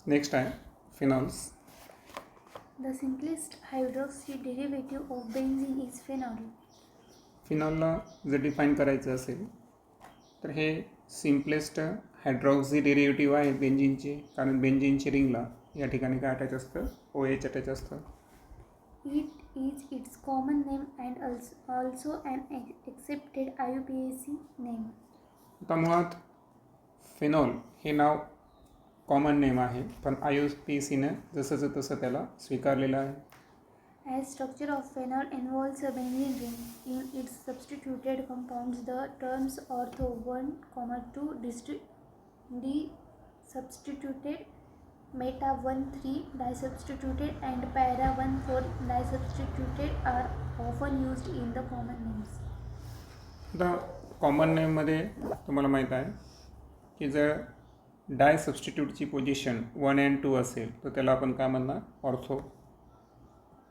Next आहे phenols. The simplest hydroxy derivative of benzene is phenol. फिनॉलला जर define करायचं असेल तर हे सिम्पलेस्ट हायड्रॉक्सी डेरिव्हेटिव्ह आहे बेंझिनचे, कारण बेंझिनची रिंगला या ठिकाणी काय अटॅच असतं, OH अटॅच असतं. It is its common name and also an accepted IUPAC name. आता मुळात फिनॉल हे नाव कॉमन नेम आहे, पण IUPACनं जसंचं तसं त्याला स्वीकारलेलं आहे. As structure of phenol involves a benzene ring, in its substituted compounds the terms ortho 1, 2 disubstituted, meta 1, 3 disubstituted and para 1, 4 disubstituted are often used in the common names. आता common नेममध्ये तुम्हाला माहीत आहे की जर डाय सबस्टिट्यूटची पोझिशन 1 and 2 असेल तर त्याला आपण काय म्हणणार, ऑर्थो.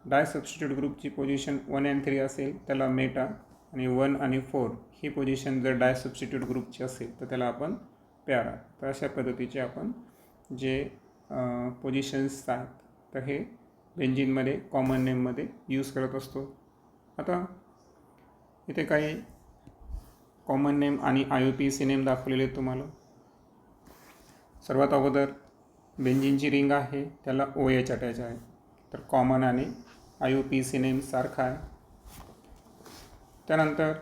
डाय सबस्टिट्यूट ग्रुपची पोझिशन 1 and 3 असेल त्याला मेटा, आणि 1 आणि 4 ही पोझिशन जर डाय सबस्टिट्यूट ग्रुपची असेल तर त्याला आपण पॅरा. तर अशा पद्धतीचे आपण जे पोझिशन्स आहेत तर हे बेंझिनमध्ये कॉमन नेममध्ये यूज करत असतो. आता इथे काही कॉमन नेम आणि IUPAC नेम दाखवलेले आहेत तुम्हाला. सर्वात अगोदर बेंझिनची रिंग आहे त्याला OH अटॅच आहे, तर कॉमन आणि IUPAC नेम सारखा आहे. त्यानंतर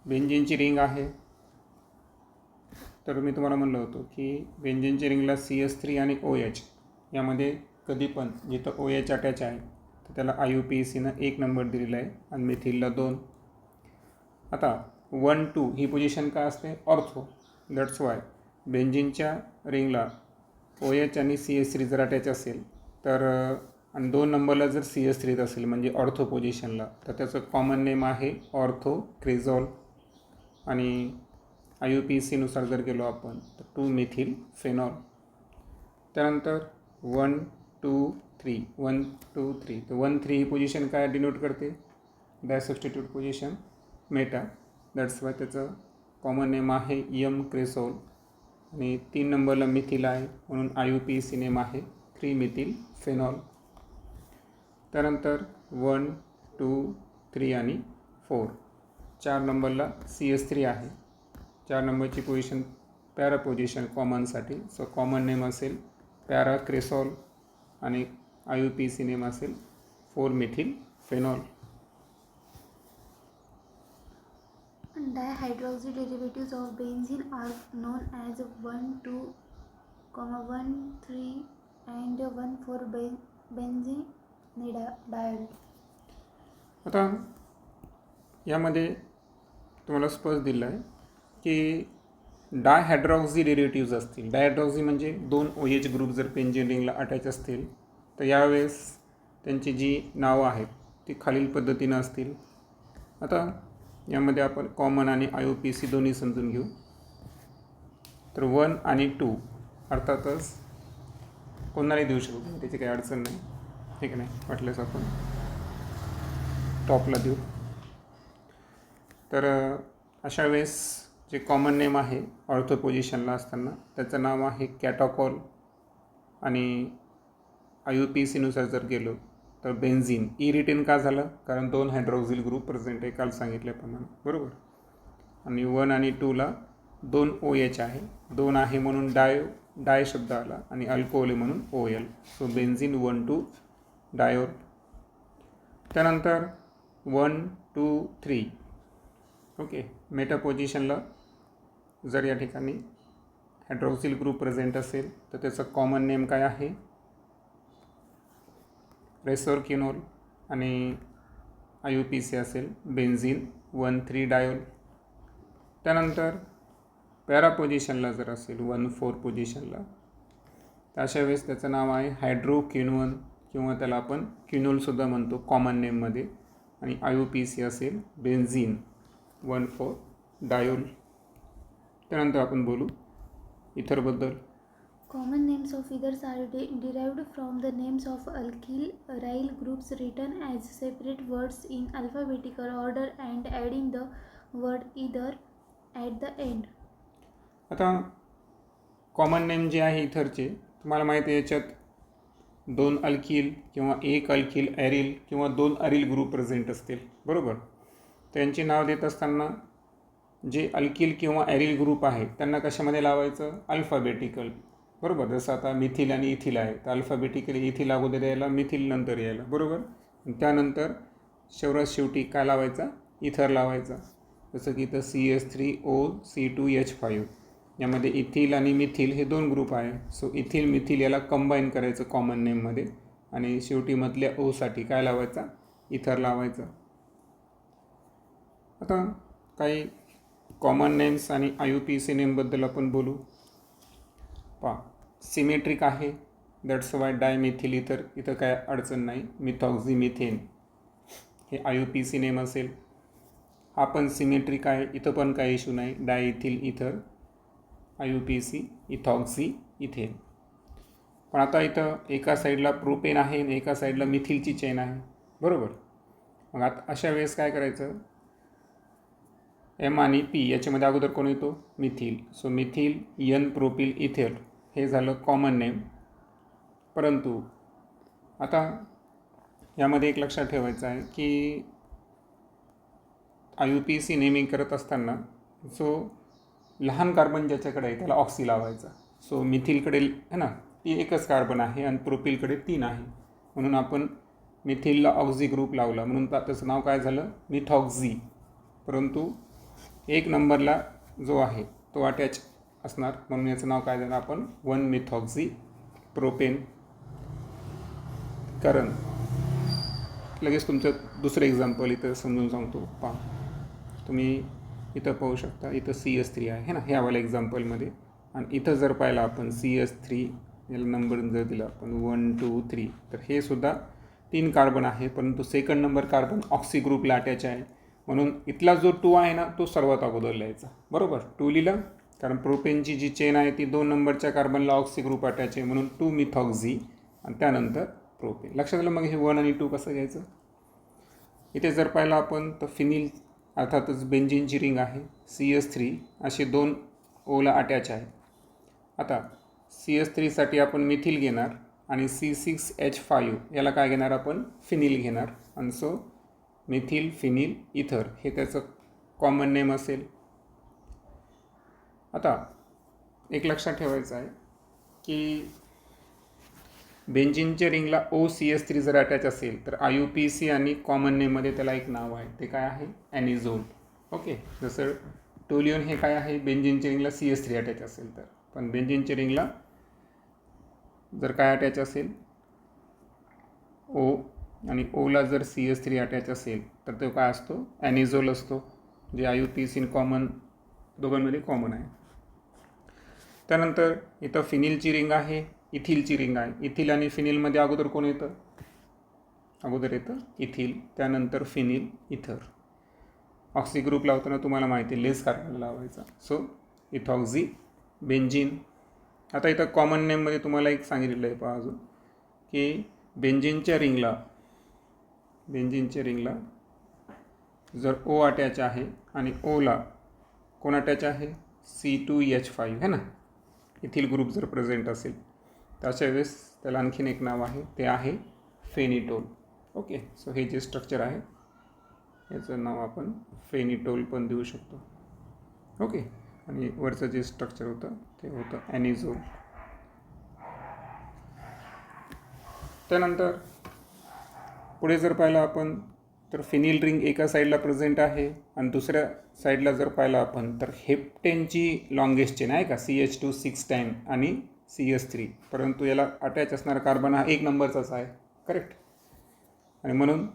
बेंझिनची रिंग आहे, तर मी तुम्हाला म्हणलं होतं की बेंझिनची रिंगला CH3 आणि OH यामध्ये कधी पण जिथं OH अटॅच आहे तर त्याला IUPACनं 1 नंबर दिलेला आहे आणि मिथिलला 2. आता 1, 2 ही पोझिशन काय असते, ऑर्थो. दॅट्स वाय बेंझिनच्या रिंगला OH आणि CH3 जर अटॅच असेल तर आणि 2 नंबरला जर CH3 असेल म्हणजे ऑर्थो पोझिशनला, तर त्याचं कॉमन नेम आहे ऑर्थो क्रिझॉल. आणि IUPACनुसार जर गेलो आपण तर 2 मिथिल फेनॉल. त्यानंतर 1, 2, 3 1, 2, 3 तर 1, 3 ही पोझिशन काय डिनोट करते, di substitute position meta. That's why त्याचं कॉमन नेम आहे यम क्रेसॉल. आणि 3 नंबरला मिथिल आहे म्हणून IUPAC नेम आहे 3 मिथिल फेनॉल. त्यानंतर 1, 2, 3 आणि 4 4 नंबरला CH3 आहे. 4 नंबरची पोझिशन पॅरा पोझिशन कॉमनसाठी, सो कॉमन नेम असेल पॅरा क्रेसॉल आणि IUPAC नेम असेल 4 methyl phenol. Dihydroxy derivatives of benzene are known as 1, 2, 1, 3 and 1, 4 benzene-diol. आता यामध्ये तुम्हाला स्पष्ट दिलं आहे की डायहायड्रॉक्सी डेरिव्हेटिव्ज असतील. डायहायड्रॉक्सी म्हणजे 2 OH ग्रुप जर बेंझिन रिंगला अटॅच असतील तर यावेळेस त्यांची जी नावं आहेत ती खालील पद्धतीनं असतील. आता यामध्ये आपण कॉमन आणि IUPAC दोन्ही समजून घेऊ. तर 1 आणि 2 अर्थातच कोणालाही देऊ शकतो, त्याची काही अडचण नाही, ठीक नाही. वाटल्यास आपण टॉपला देऊ. तर अशा वेळेस जे कॉमन नेम आहे ऑर्थो पोझिशनला असताना त्याचं नाव आहे कॅटॉकॉल. आणि IUPACनुसार जर गेलो तर बेन्झीन. रिटेन का झालं, कारण 2 हायड्रॉक्सिल ग्रुप प्रेझेंट आहे काल सांगितल्याप्रमाणे, बरोबर. आणि 1 आणि 2ला 2 OH आहे, 2 आहे म्हणून डाय शब्द आला आणि अल्कोहोल आहे म्हणून OL. So benzene 1, 2 diol. त्यानंतर 1, 2, 3 ओके. मेटा पोझिशनला जर या ठिकाणी हायड्रॉक्सिल ग्रुप प्रेझेंट असेल तर त्याचं कॉमन नेम काय आहे, रेसोरकिनोल. आणि IUPAC असेल बेन्झीन 1, 3 डायोल. त्यानंतर पॅरा पोझिशनला जर असेल 1, 4 पोझिशनला तर अशा वेळेस त्याचं नाव आहे हायड्रोक्विनोन किंवा त्याला आपण क्विनोलसुद्धा म्हणतो कॉमन नेममध्ये. आणि IUPAC असेल बेन्झीन 1, 4 डायोल. त्यानंतर आपण बोलू इथरबद्दल. Common names of ethers are derived from the names of alkyl groups written as separate words in alphabetical order and adding the word ether at the end. आता common name जे आहे इथरचे तुम्हाला माहिती आहे याच्यात 2 अल्किल किंवा 1 अल्किल ॲरिल किंवा 2 aryl group present असतील, बरोबर. त्यांची नाव देत असताना जे अल्किल किंवा ॲरिल ग्रुप आहे त्यांना कशामध्ये लावायचं, अल्फाबेटिकल, बरोबर. जसं आता मिथिल आणि इथिल आहे तर अल्फाबेटिकली इथिल अगोदर यायला, मिथिल नंतर यायला, बरोबर. त्यानंतर शेवटी काय लावायचा, इथर लावायचा. जसं की इथं CH3OC2H5 यामध्ये इथिल आणि मिथिल हे 2 ग्रुप आहे. सो इथिल मिथिल याला कंबाईन करायचं कॉमन नेममध्ये आणि शेवटी मधल्या ओसाठी काय लावायचा, इथर लावायचा. आता काही कॉमन नेम्स आणि IUPAC नेमबद्दल आपण बोलू. पहा, सिमेट्रिक आहे, दॅट्स वाय डायमिथिल इथर, इथं काय अडचण नाही. मिथॉक्झिमिथेन हे IUPAC नेम असेल. हा पण सिमेट्रिक आहे, इथं पण काही इश्यू नाही. डायइथिल इथर, IUPAC इथॉक्झी इथेन. पण आता इथं एका साईडला प्रोपेन आहे आणि एका साईडला मिथिलची चेन आहे, बरोबर. मग आता अशा वेळेस काय करायचं, M आणि P याच्यामध्ये अगोदर कोण येतो, methyl. So methyl N propyl ethyl हे झालं कॉमन नेम. परंतु आता यामध्ये एक लक्षात ठेवायचं आहे की IUPAC नेमिंग करत असताना जो लहान कार्बन ज्याच्याकडे आहे त्याला ऑक्सी लावायचा. सो मिथिलकडे है ना ती एकच कार्बन आहे आणि प्रोपिलकडे 3 आहे, म्हणून आपण मिथिलला ऑक्झी ग्रुप लावला म्हणून त्याचं नाव काय झालं, मिथॉक्झी. परंतु 1 नंबरला जो आहे तो अटॅच असणार म्हणून याचं नाव काय झालं आपण 1-मिथॉक्झी प्रोपेन. कारण लगेच तुमचं दुसरं एक्झाम्पल इथं समजून सांगतो. पहा, तुम्ही इथं पाहू शकता, इथं CH3 आहे ना ह्या वाल्या एक्झाम्पलमध्ये. आणि इथं जर पाहिलं आपण CH3 याला नंबर जर दिला आपण 1, 2, 3 तर हे सुद्धा 3 कार्बन आहे, परंतु सेकंड नंबर कार्बन ऑक्सी ग्रुपला अटॅच आहे. म्हणून इथला जो 2 आहे ना तो सर्वात अगोदर लिहायचा, बरोबर. 2 लिहिलं कारण प्रोपेनची जी चेन आहे ती 2 नंबरच्या कार्बनला ऑक्सी ग्रुप अटॅच आहे म्हणून 2-मिथॉक्झी आणि त्यानंतर प्रोपेन. लक्षात आलं. मग हे 1 आणि 2 कसं घ्यायचं. इथे जर पाहिलं आपण तर फिनिल अर्थातच बेंझिनची रिंग आहे, CH3 असे 2 ओला अटॅच आहे. आता CH3साठी आपण मिथिल घेणार आणि C6H5 याला काय घेणार आपण, फिनिल घेणार. आणि सो मिथिल फिनिल इथर हे त्याचं कॉमन नेम असेल. आता एक लक्षात ठेवायचं आहे की बेंझिनच्या रिंगला OCH3 जर अटॅच असेल तर IUPAC आणि कॉमन नेममध्ये त्याला एक नाव आहे, ते काय आहे, ॲनिझोल. ओके. जसं टोल्युन हे काय आहे, बेंझिनच्या रिंगला CH3 अटॅच असेल तर. पण बेंझिनच्या रिंगला जर काय अटॅच असेल O आणि ओला जर CH3 अटॅच असेल तर तो काय असतो, ॲनिझोल असतो, जे IUPAC कॉमन दोघांमध्ये कॉमन आहे. त्यानंतर इथं फिनिलची रिंग आहे, इथिलची रिंग आहे. इथिल आणि फिनिलमध्ये अगोदर कोण येतं, अगोदर येतं इथिल, त्यानंतर फिनिल इथर. ऑक्सी ग्रुप लावताना तुम्हाला माहिती आहे लेस कार्बन लावायचा. So ethoxy benzene. आता इथं कॉमन नेममध्ये तुम्हाला एक सांगितलेलं आहे पहा अजून की बेंझिनच्या रिंगला जर O अटॅच आहे आणि ओला कोण अटॅच आहे, C2H5 है ना, इथिल ग्रुप जर प्रेझेंट असेल तर अशा वेळेस त्याला आणखीन एक नाव आहे, ते आहे फेनिटोल. ओके. सो हे जे स्ट्रक्चर आहे याचं नाव आपण फेनिटोल पण देऊ शकतो. ओके. आणि वरचं जे स्ट्रक्चर होतं ते होतं ॲनिझोल. त्यानंतर पुढे जर पाहिलं आपण तर फिनिल रिंग एका साईडला प्रेझेंट आहे आणि दुसऱ्या साईडला जर पाहिलं आपण तर हेप्टेनची लॉंगेस्ट चेन आहे का, CH2 6 टाईम आणि CH3, परंतु याला अटॅच असणारा कार्बन हा 1 नंबरचाच आहे, करेक्ट. आणि म्हणून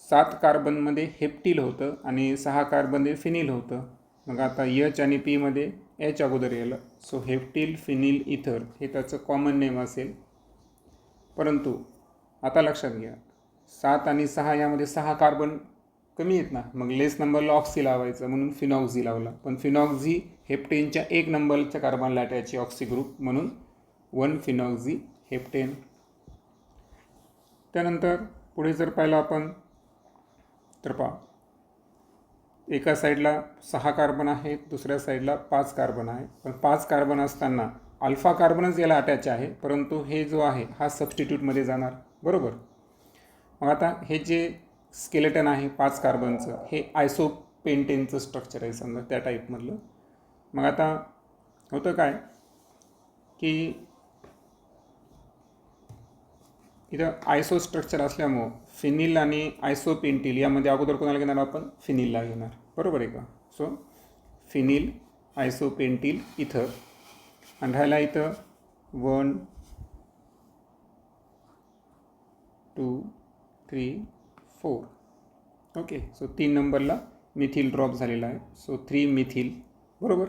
7 कार्बनमध्ये हेप्टिल होतं आणि 6 कार्बनमध्ये फिनिल होतं. मग आता H आणि Pमध्ये H अगोदर येलं. सो हेप्टिल फिनिल इथर हे त्याचं कॉमन नेम असेल. परंतु आता लक्षात घ्या 7 आणि 6 यामध्ये 6 कार्बन कमी आहेत ना, मग लेस नंबरला ऑक्सी लावायचं म्हणून फिनॉक्झी लावला. पण फिनॉक्झी हेप्टेनच्या 1 नंबरच्या कार्बनला अटॅच ऑक्सी ग्रुप म्हणून 1-फिनॉक्झी हेप्टेन. त्यानंतर पुढे जर पाहिलं आपण तर पहा एका साईडला 6 कार्बन आहेत, दुसऱ्या साईडला 5 कार्बन आहे. पण 5 कार्बन असताना अल्फा कार्बनच याला अटॅच आहे, परंतु हे जो आहे हा सबस्टिट्यूटमध्ये जाणार, बरोबर. मग आता हे जे स्केलेटन आहे 5 कार्बनचं, हे आयसोपेंटेनचं स्ट्रक्चर आहे समजा त्या टाईपमधलं. मग आता होतं काय की इथं आयसो स्ट्रक्चर असल्यामुळं फिनिल आणि आयसोपेंटिल यामध्ये अगोदर कोणाला घेणार आपण, फिनिलला घेणार, बरोबर आहे का. सो फिनिल आयसोपेंटिल इथं, आणि राहायला इथं 1 2 3 4. ओके. सो 3 नंबरला मिथिल ड्रॉप झालेला आहे. सो 3 मिथिल, बरोबर.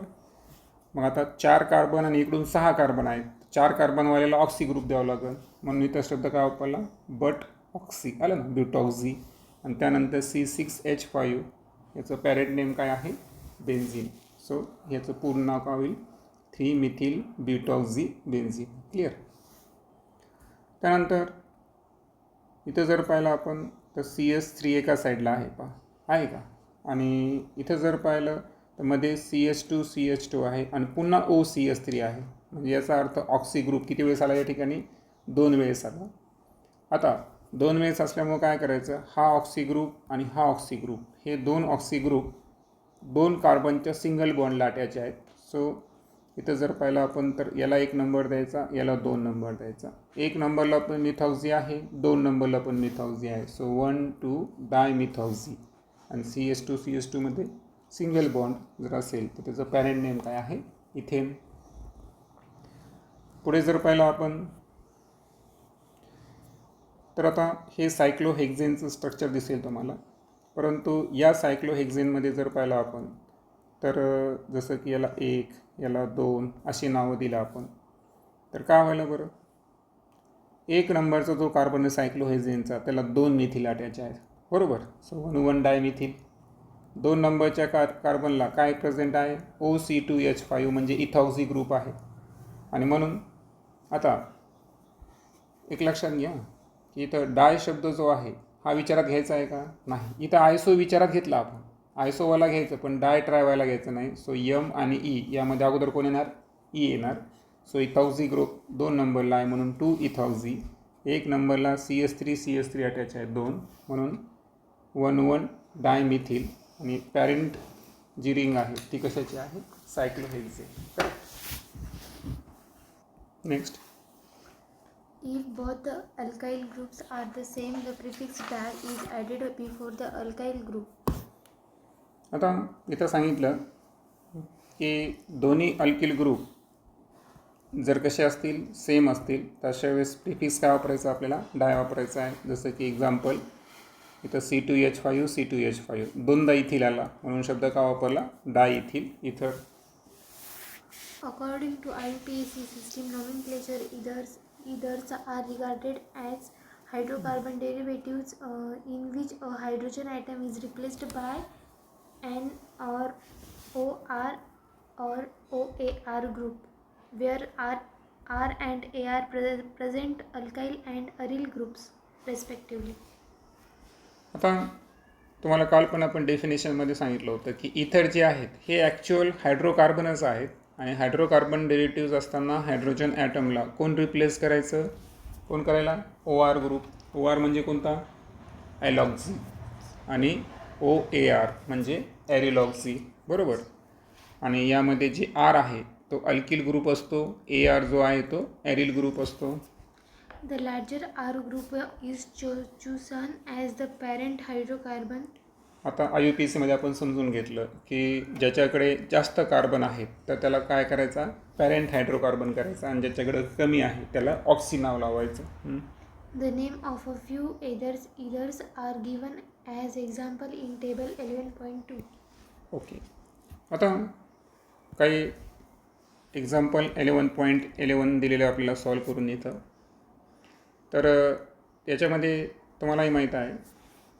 मग आता 4 कार्बन आणि इकडून 6 कार्बन आहेत. 4 कार्बनवाल्याला ऑक्सी ग्रुप द्यावा लागेल, म्हणून इथं शब्द काय वापरला, बट ऑक्सी, आलं ना, ब्युटॉक्झी. आणि त्यानंतर C6H5 याचं पॅरेंट नेम काय आहे, बेन्झिन. सो याचं पूर्ण नाव काय होईल, 3 मिथिल ब्युटॉक्झी बेन्झिन. क्लिअर. त्यानंतर इथं जर पाहिलं आपण तर CS3 एका साईडला आहे, आहे का. आणि इथं जर पाहिलं तर मध्ये CH2 आहे आणि पुन्हा OCS3 आहे. म्हणजे याचा अर्थ ऑक्सी ग्रुप किती वेळेस आला या ठिकाणी, 2 वेळेस आला. आता 2 वेळेस असल्यामुळे काय करायचं, हा ऑक्सी ग्रुप आणि हा ऑक्सी ग्रुप, हे 2 ऑक्सी ग्रुप 2 कार्बनच्या सिंगल बॉन्डला अटॅच आहेत. सो इथं जर पाहिलं आपण तर याला 1 नंबर द्यायचा, याला 2 नंबर द्यायचा. 1 नंबरला पण मिथॉक्झी आहे, 2 नंबरला पण मिथॉक्झी आहे. सो 1 2 डायमिथॉक्झी. आणि CH2 मध्ये सिंगल बॉन्ड जर असेल तर त्याचं पॅरेंट नेम काय आहे, इथेन. पुढे जर पाहिलं आपण तर आता हे सायक्लोहेक्झेनचं स्ट्रक्चर दिसेल तुम्हाला, परंतु या सायक्लोहेक्झेनमध्ये जर पाहिलं आपण तर जसं की याला 1, याला 2 अशी नावं दिलं आपण, तर काय व्हायला बरं, 1 नंबरचा जो कार्बन आहे सायक्लोहेक्झेनचा त्याला 2 मिथिल अटॅच आहेत, बरोबर. So 1 dimethyl. 2 नंबरच्या कार्बनला काय प्रेझेंट आहे, OC2H5 म्हणजे इथॉक्झी ग्रुप आहे. आणि म्हणून आता एक लक्षात घ्या की इथं डाय शब्द जो आहे हा विचारात घ्यायचा आहे का, नाही. इथं आयसो विचारात घेतला आपण, आयसोवाला घ्यायचं, पण डाय ट्रायवायला घ्यायचं नाही. सो M आणि E यामध्ये अगोदर कोण येणार, E येणार. सो इथॉक्झी ग्रुप 2 नंबरला आहे म्हणून 2 इथॉक्झी. 1 नंबरला CH3 अटॅच आहे 2, म्हणून 1 डायमिथिल. आणि पॅरेंट जी रिंग आहे ती कशाची आहे, सायक्लोहेक्झेन. Next. If both the alkyl groups are the same, the prefix di is added before the alkyl group. आता इथं सांगितलं की दोन्ही अल्किल ग्रुप जर कसे असतील, सेम असतील, तर अशा वेळेस प्रिफिक्स काय वापरायचं, आपल्याला डाय वापरायचं आहे. जसं की एक्झाम्पल इथं C2H5 दोनदा इथिल आला म्हणून शब्द का वापरला, डाय इथिल इथर. According to IUPAC system nomenclature, ethers are regarded as hydrocarbon derivatives in which a hydrogen atom is replaced by an or OR or OAR group, where R and AR present alkyl and aryl groups respectively. आता तुम्हाला काल पण आपण डेफिनेशनमध्ये सांगितलं होतं की इथर जे आहेत हे ॲक्च्युअल हायड्रोकार्बनच आहेत. आणि हायड्रोकार्बन डेरिव्हेटिव्ज असताना हायड्रोजन ॲटमला कोण रिप्लेस करायचं, कोण करायला, OR ग्रुप. OR म्हणजे कोणता, ॲलॉक्झी. आणि OAR म्हणजे ॲरिलॉक्झी, बरोबर. आणि यामध्ये जे R आहे तो अल्किल ग्रुप असतो, AR जो आहे तो ॲरिल ग्रुप असतो. The larger R group is chosen as the parent hydrocarbon. आता IUPACमध्ये आपण समजून घेतलं की ज्याच्याकडे जास्त कार्बन आहेत तर त्याला काय करायचा, पॅरेंट हायड्रोकार्बन करायचा, आणि ज्याच्याकडे कमी आहे त्याला ऑक्सी नाव लावायचं. The name of a few ethers are given as example in table 11.2. Okay. आता काही एक्झाम्पल 11.11 दिलेले आपल्याला सॉल्व करून येतं. तर याच्यामध्ये तुम्हालाही माहीत आहे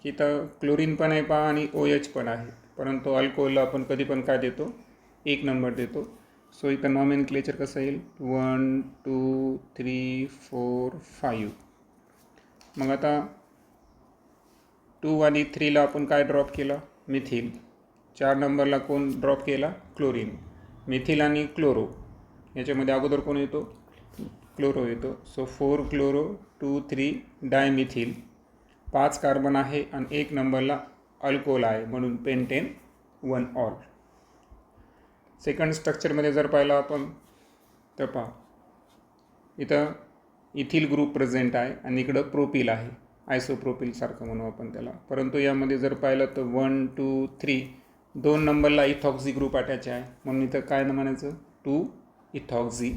की इथं क्लोरीन पण आहे आणि OH पण आहे, परंतु अल्कोहोलला आपण कधी पण काय देतो, 1 नंबर देतो. सो इथं नॉमेनक्लेचर कसं येईल, 1 2 3 4 5. मग आता 2 आणि 3ला आपण काय ड्रॉप केलं, मिथिल. 4 नंबरला कोण ड्रॉप केला, क्लोरीन. मिथिल आणि क्लोरो याच्यामध्ये अगोदर कोण येतो, क्लोरो येतो. सो 4 क्लोरो 2 3 डायमिथिल, 5 कार्बन आहे आणि 1 नंबरला अल्कोहोल आहे म्हणून पेंटेन 1 ऑल. सेकंड स्ट्रक्चरमध्ये जर पाहिलं आपण तर पहा इथं इथिल ग्रुप प्रेझेंट आहे आणि इकडं प्रोपिल आहे, आयसोप्रोपिल सारखं म्हणू आपण त्याला. परंतु यामध्ये जर पाहिलं तर 1 2 3 2 नंबरला इथॉक्झी ग्रुप अटॅच आहे म्हणून इथं काय म्हणायचं 2 इथॉक्झी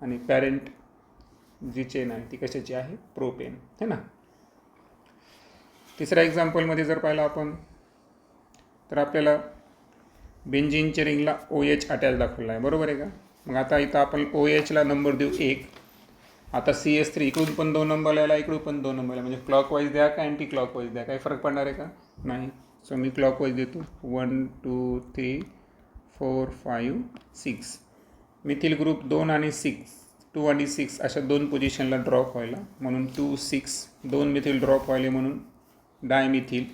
आणि पॅरेंट जी चेन आहे ती कशाची आहे, प्रोपेन है ना. तिसऱ्या एक्झाम्पलमध्ये जर पाहिलं आपण तर आपल्याला बेंझिनच्या रिंगला OH अटॅच दाखवला आहे, बरोबर आहे का. मग आता इथं आपण OHला नंबर देऊ 1. आता CS3 इकडून पण 2 नंबर यायला, इकडून पण 2 नंबर म्हणजे क्लॉकवाईज द्या का अँटी क्लॉकवाईज द्या, काही फरक पडणार आहे का, नाही. सो मी क्लॉकवाईज देतो 1 2 3 4 5 6. मिथिल ग्रुप 2 आणि 6 2 आणि 6 अशा 2 पोझिशनला ड्रॉप व्हायला म्हणून 2 6 2 मिथिल ड्रॉप व्हायले म्हणून डायमिथिल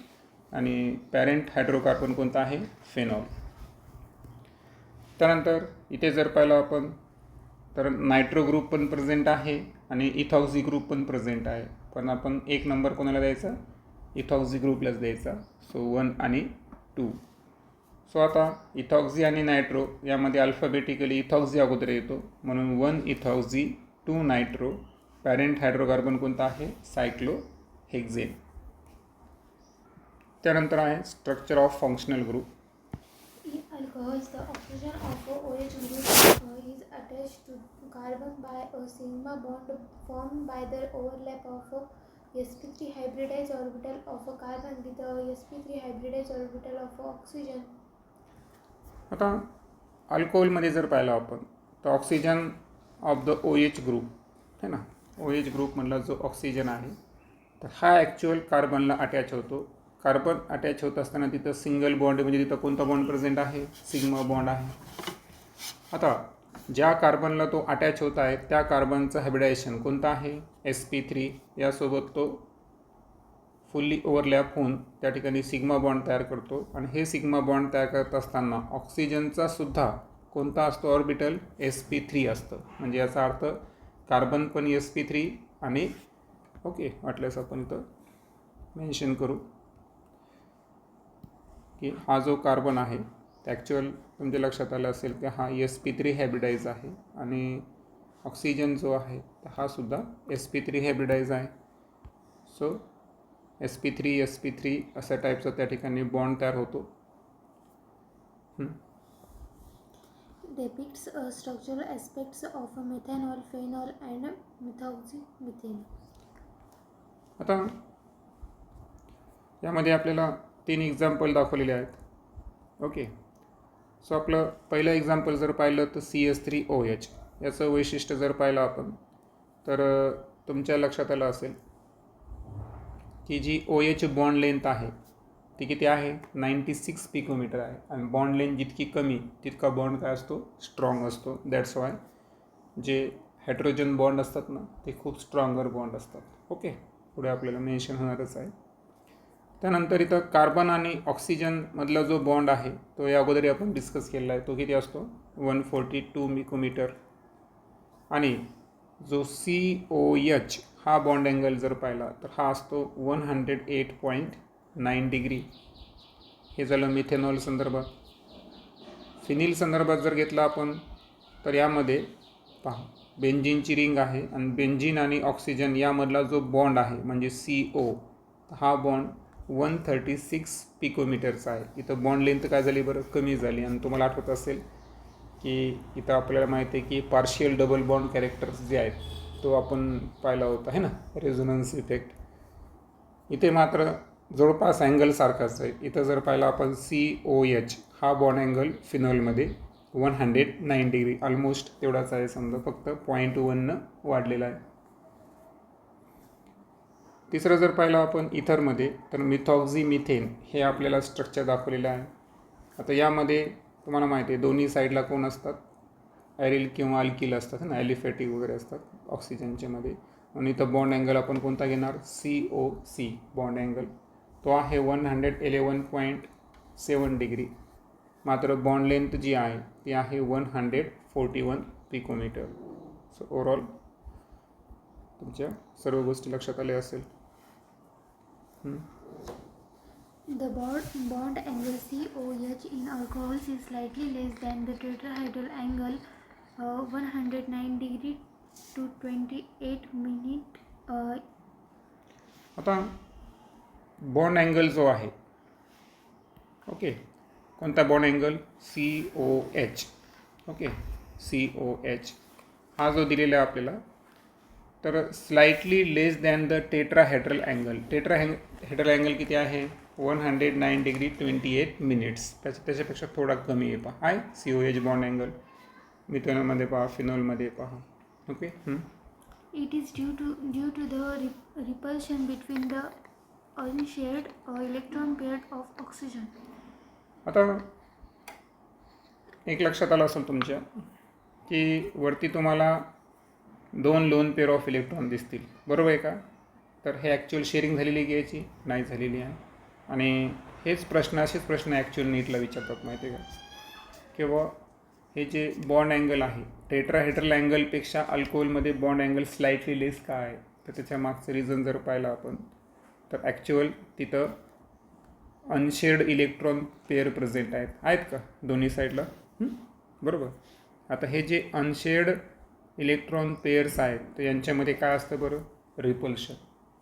आणि पॅरेंट हायड्रोकार्बन कोणता आहे, फेनॉल. त्यानंतर इथे जर पाहिलं आपण तर नायट्रो ग्रुप पण प्रेझेंट आहे आणि इथॉक्झी ग्रुप पण प्रेझेंट आहे, पण आपण 1 नंबर कोणाला द्यायचा, इथॉक्झी ग्रुपलाच द्यायचा. सो 1 आणि 2. सो आता इथॉक्झी आणि नायट्रो यामध्ये अल्फाबेटिकली इथॉक्झी अगोदर येतो म्हणून 1 इथॉक्झी 2 नायट्रो, पॅरेंट हायड्रोकार्बन कोणता आहे, सायक्लोहेक्झेन. त्यानंतर आहे structure of functional group. In alcohols, the oxygen of a OH group is attached to carbon by a sigma bond formed by the overlap of a sp3 hybridized orbital of a carbon with a sp3 hybridized orbital of a oxygen. आता अल्कोहोलमध्ये जर पाहिलं आपण तर oxygen of the OH group है ना, OH group म्हणला जो oxygen आहे तर हा ॲक्च्युअल कार्बनला अटॅच होतो. कार्बन अटॅच होत असताना तिथं सिंगल बॉन्ड म्हणजे तिथं कोणता बॉन्ड प्रेझेंट आहे, सिग्मा बॉन्ड आहे. आता ज्या कार्बनला तो अटॅच होत आहे त्या कार्बनचं हायब्रिडायझेशन कोणतं आहे, sp3. यासोबत तो फुल्ली ओव्हरलॅप होऊन त्या ठिकाणी सिग्मा बॉन्ड तयार करतो आणि हे सिग्मा बॉन्ड तयार करत असताना ऑक्सिजनचा सुद्धा कोणता असतो ऑर्बिटल, sp3 असतं. म्हणजे याचा अर्थ कार्बन पण sp3 आणि ओके वाटल्यास आपण इथं मेन्शन करू की हा जो कार्बन आहे ॲक्च्युअल तुमच्या लक्षात आलं असेल की हा sp3 हायब्रिडाइज आहे आणि ऑक्सिजन जो आहे हा सुद्धा sp3 हायब्रिडाइज आहे. सो sp3 अशा टाईपचा त्या ठिकाणी बॉन्ड तयार होतो. Depicts structural aspects of a methanol, phenol and methoxymethane. आता यामध्ये आपल्याला 3 एक्झाम्पल दाखवलेले आहेत. ओके. सो आपलं पहिलं एक्झाम्पल जर पाहिलं तर CS3OH. याचं वैशिष्ट्य जर पाहिलं आपण तर तुमच्या लक्षात आलं असेल की जी OH बॉन्ड लेंथ आहे ती किती आहे, 96 पिकोमीटर आहे आणि बॉन्ड लेंथ जितकी कमी तितका बॉन्ड काय असतो, स्ट्रॉंग असतो. दॅट्स वाय जे हायड्रोजन बॉन्ड असतात ना ते खूप स्ट्रॉंगर बॉन्ड असतात. ओके, पुढे आपल्याला मेन्शन होणारच आहे. त्यानंतर इथं कार्बन आणि ऑक्सिजनमधला जो बॉन्ड आहे तो या अगोदर आपण डिस्कस केलेला आहे, तो किती असतो 142 मिकोमीटर. आणि जो COH हा बॉन्ड अँगल जर पाहिला तर हा असतो 108.9 डिग्री. हे झालं मिथेनॉल संदर्भात. फिनिल संदर्भात जर घेतला आपण तर यामध्ये पहा बेंझिनची रिंग आहे आणि बेंझिन आणि ऑक्सिजन यामधला जो बॉन्ड आहे म्हणजे CO हा बॉन्ड 136 पिकोमीटरचा आहे. इथं बॉन्ड लेंथ काय झाली बरं, कमी झाली. आणि तुम्हाला आठवत असेल की इथं आपल्याला माहिती आहे की पार्शियल डबल बॉन्ड कॅरेक्टर्स जे आहेत तो आपण पाहिला होता है ना, रेझोनन्स इफेक्ट. इथे मात्र जवळपास अँगल सारखाच आहे. इथं जर पाहिलं आपण COH हा बॉन्ड अँगल फिनॉलमध्ये 109 डिग्री ऑलमोस्ट तेवढाच आहे, समजा फक्त 0.1 वाढलेला आहे. तिसरं जर पाहिलं आपण इथरमध्ये तर मिथॉक्झीमिथेन हे आपल्याला स्ट्रक्चर दाखवलेलं आहे. आता यामध्ये तुम्हाला माहिती आहे दोन्ही साईडला कोण असतात, ॲरिल किंवा अल्किल असतात ना, ॲलिफॅटिक वगैरे असतात ऑक्सिजनच्या मध्ये. आणि इथं बॉन्ड अँगल आपण कोणता घेणार, COC बॉन्ड अँगल. तो आहे 111.7 डिग्री. मात्र बॉन्ड लेंथ जी आहे ती आहे 141 पिकोमीटर. सो ओव्हरऑल तुमच्या सर्व गोष्टी लक्षात आल्या असेल. The bond angle COH in alcohols is slightly less than the tetrahedral angle 109 degree to 28 minute. आता बॉन्ड अँगल जो आहे, ओके, कोणता bond angle? COH. Okay, COH हा जो दिलेला आहे आपल्याला, तर slightly less than the tetrahedral angle. Tetrahedral angle किती आहे? 109 डिग्री 28 मिनिट्स. त्याच्यापेक्षा थोडा कमी आहे पहा. आहे COH बॉन्ड अँगल. मिथेनॉलमध्ये पहा, फिनॉलमध्ये पहा. Okay. It is due to the repulsion between the unshared electron pair of oxygen. आता एक लक्षात आलं असेल तुमच्या की वरती तुम्हाला 2 लोन पेअर ऑफ इलेक्ट्रॉन दिसतील, बरोबर आहे का? तर हे ॲक्च्युअल शेअरिंग झालेली की याची नाही झालेली आहे. आणि असेच प्रश्न ॲक्च्युअल नीटला विचारतात, माहिती आहे का? किंवा हे जे बॉन्ड अँगल आहे, टेट्राहेड्रल अँगलपेक्षा अल्कोहोलमध्ये बॉन्ड अँगल स्लाइटली लेस का आहे? तर त्याच्या मागचं रिझन जर पाहिलं आपण, तर ॲक्च्युअल तिथं अनशेअर्ड इलेक्ट्रॉन पेअर प्रेझेंट आहेत का दोन्ही साईडला? बरोबर. आता हे जे अनशेअर्ड इलेक्ट्रॉन पेअर्स आहेत, तर यांच्यामध्ये काय असतं बरं? रिपल्शन,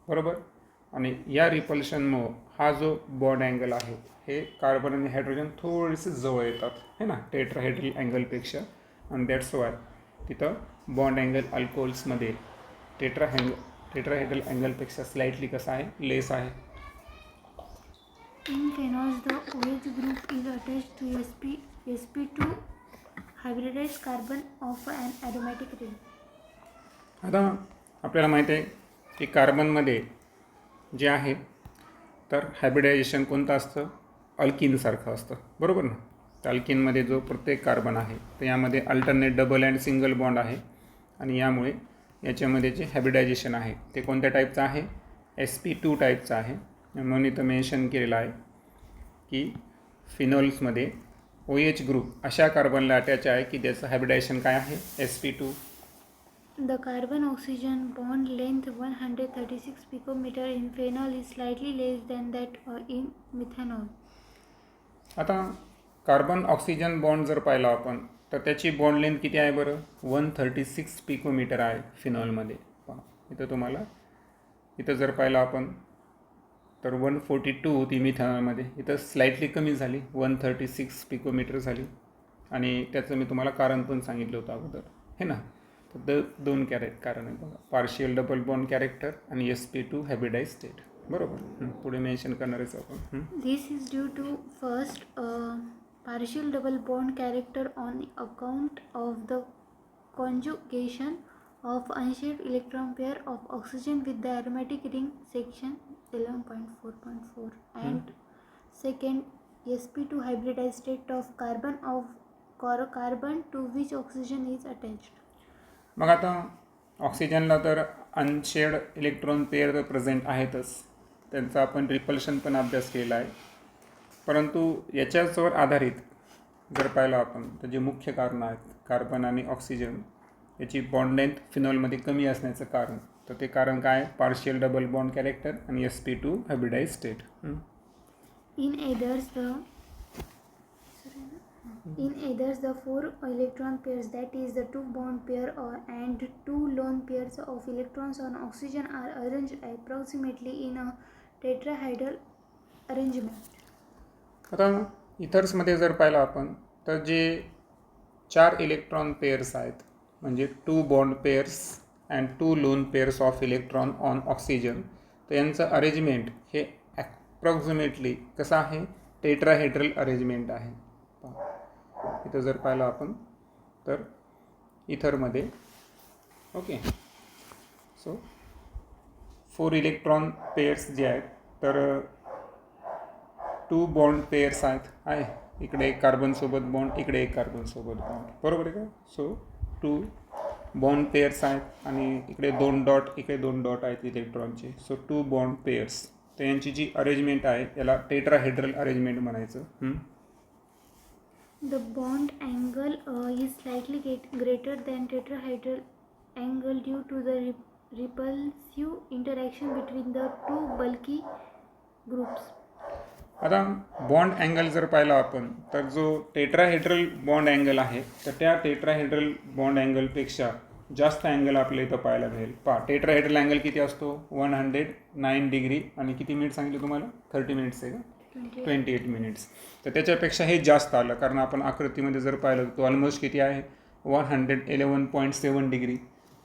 बरोबर. आणि या रिपल्शनमुळं हा जो बॉन्ड अँगल आहे, हे कार्बन आणि हायड्रोजन थोडेसे जवळ येतात, है ना, टेट्राहेड्रल अँगलपेक्षा. आणि दॅट्स वाय तिथं बॉन्ड अँगल अल्कोहोल्समध्ये टेट्राहेड्रल अँगलपेक्षा स्लाइटली कसा आहे? लेस आहे. In phenols, the OH group is attached to sp2 hybridized carbon of an aromatic ring. आता आपल्याला माहिती आहे की कार्बनमध्ये जे आहे, तर हायब्रिडायझेशन कोणतं असतं? अल्किनसारखं असतं, बरोबर ना. तर अल्किनमध्ये जो प्रत्येक कार्बन आहे, तर यामध्ये alternate double and single bond आहे. आणि यामुळे याच्यामध्ये जे हायब्रिडायझेशन आहे ते कोणत्या टाईपचं आहे? sp2 टाईपचं आहे. म्हणून इथं मेन्शन केलेलं आहे की फिनॉल्समध्ये OH ग्रुप अशा कार्बनला अटॅच आहे की त्याचं हायब्रिडायझेशन काय आहे? sp2. The carbon-oxygen bond length 136 picometer in phenol is slightly less than that in methanol. आता कार्बन ऑक्सिजन बॉन्ड जर पाहिला आपण, तर त्याची बॉन्ड लेंथ किती आहे बरं? 136 पिकोमीटर आहे फिनॉलमध्ये. पहा इथं तुम्हाला, इथं जर पाहिलं आपण तर 142 होती मिथेनॉलमध्ये, इथं स्लाइटली कमी झाली, 136 पिकोमीटर झाली. आणि त्याचं मी तुम्हाला कारण पण सांगितलं होतं अगोदर, हे ना. तर दोन कारण आहेत बघा, पार्शियल डबल बॉन्ड कॅरेक्टर आणि sp2 हायब्रिडाइज स्टेट, बरोबर. पुढे मेन्शन करणारच आपण. This is due to first partial double bond character on account of the conjugation of unshared electron pair of oxygen with the aromatic ring section 11.4.4 and second sp2 hybridized state of carbon to which oxygen is attached. मग आता ऑक्सिजनला तर अनशेअर्ड electron pair तर present आहेतच, त्यांचा आपण repulsion पण अभ्यास केला आहे. परंतु याच्यावर आधारित जर पाहिलं आपण, तर जे मुख्य कारण आहेत कार्बन आणि ऑक्सिजन याची बॉन्ड लेंथ फिनॉलमध्ये कमी असण्याचं कारण, तर ते कारण काय? पार्शियल डबल बॉन्ड कॅरेक्टर आणि sp2 hybridise state. In others, the 4 electron pairs, that is the 2 bond pair and 2 lone pairs of electrons on oxygen, are arranged approximately in a tetrahedral arrangement. आता इथर्समध्ये जर पाहिलं आपण, तर जे 4 electron pairs आहेत, म्हणजे 2 bond pairs and 2 loan pairs of electron on oxygen, तर यांचं अरेंजमेंट हे ॲप्रॉक्सिमेटली कसं आहे? टेट्राहेड्रल अरेंजमेंट आहे. इथं जर पाहिलं आपण तर इथरमध्ये, ओके, सो 4 इलेक्ट्रॉन पेअर्स जे आहेत, तर 2 बॉन्ड पेअर्स आहे. इकडे एक कार्बनसोबत बॉन्ड, इकडे एक कार्बनसोबत बॉन्ड, बरोबर आहे का? सो 2 बॉन्ड पेअर्स आहेत आणि इकडे 2 डॉट, इकडे 2 डॉट आहेत इलेक्ट्रॉनचे. सो 2 बॉन्ड पेअर्स, तर यांची जी अरेंजमेंट आहे याला टेट्राहेड्रल अरेंजमेंट म्हणायचं. The bond angle is slightly greater than tetrahedral angle due to the repulsive interaction between the two bulky groups. आता बॉन्ड अँगल जर पाहिला आपण तर जो टेट्राहेड्रल बॉन्ड अँगल आहे तर त्या टेट्राहेड्रल बॉन्ड अँगलपेक्षा जास्त अँगल आपल्या इथं पाहायला मिळेल. पहा टेट्राहेड्रल अँगल किती असतो 109 डिग्री आणि किती मिनिट सांगितले तुम्हाला 30 मिनिट्स आहे का 28 मिनिट्स. तर त्याच्यापेक्षा हे जास्त आलं कारण आपण आकृतीमध्ये जर पाहिलं तो ऑलमोस्ट किती आहे 111.7 डिग्री.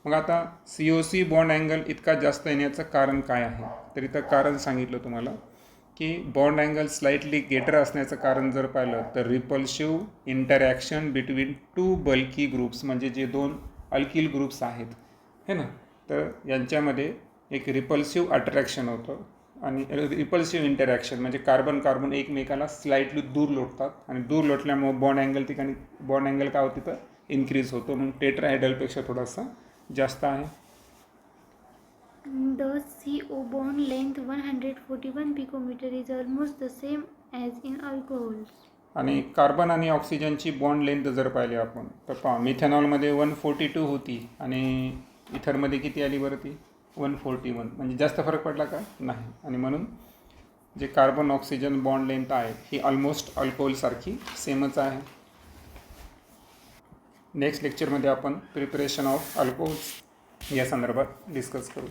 मग आता COC बॉन्ड अँगल इतका जास्त येण्याचं कारण काय आहे तर इथं कारण सांगितलं तुम्हाला की बॉन्ड अँगल स्लाइटली ग्रेटर असण्याचं कारण जर पाहिलं तर repulsive interaction between two bulky groups म्हणजे जे दोन अल्किल ग्रुप्स आहेत है ना तर यांच्यामध्ये एक रिपल्सिव्ह अट्रॅक्शन होतं आणि रिपल्सिव्ह इंटरॅक्शन म्हणजे कार्बन कार्बन एकमेकाला स्लाइटली दूर लोटतात आणि दूर लोटल्यामुळे बॉन्ड अँगल ठिकाणी बॉन्ड अँगल काय होतं तर इन्क्रीज होतो म्हणून टेट्राहेड्रलपेक्षा थोडासा जास्त आहे. The CO bond length 141 picometer is almost the same as in alcohols. आणि कार्बन आणि ऑक्सिजनची बॉन्ड लेंथ जर पाहिली आपण तर पहा मिथेनॉलमध्ये 142 होती आणि इथरमध्ये किती आली बरं ती 141 म्हणजे जास्त फरक पडला का नाही. आणि म्हणून जे कार्बन ऑक्सिजन बॉन्ड लेंथ आहे ही ऑलमोस्ट अल्कोहोलसारखी सेमच आहे. नेक्स्ट लेक्चरमध्ये आपण प्रिपरेशन ऑफ अल्कोहोल्स या संदर्भात डिस्कस करू.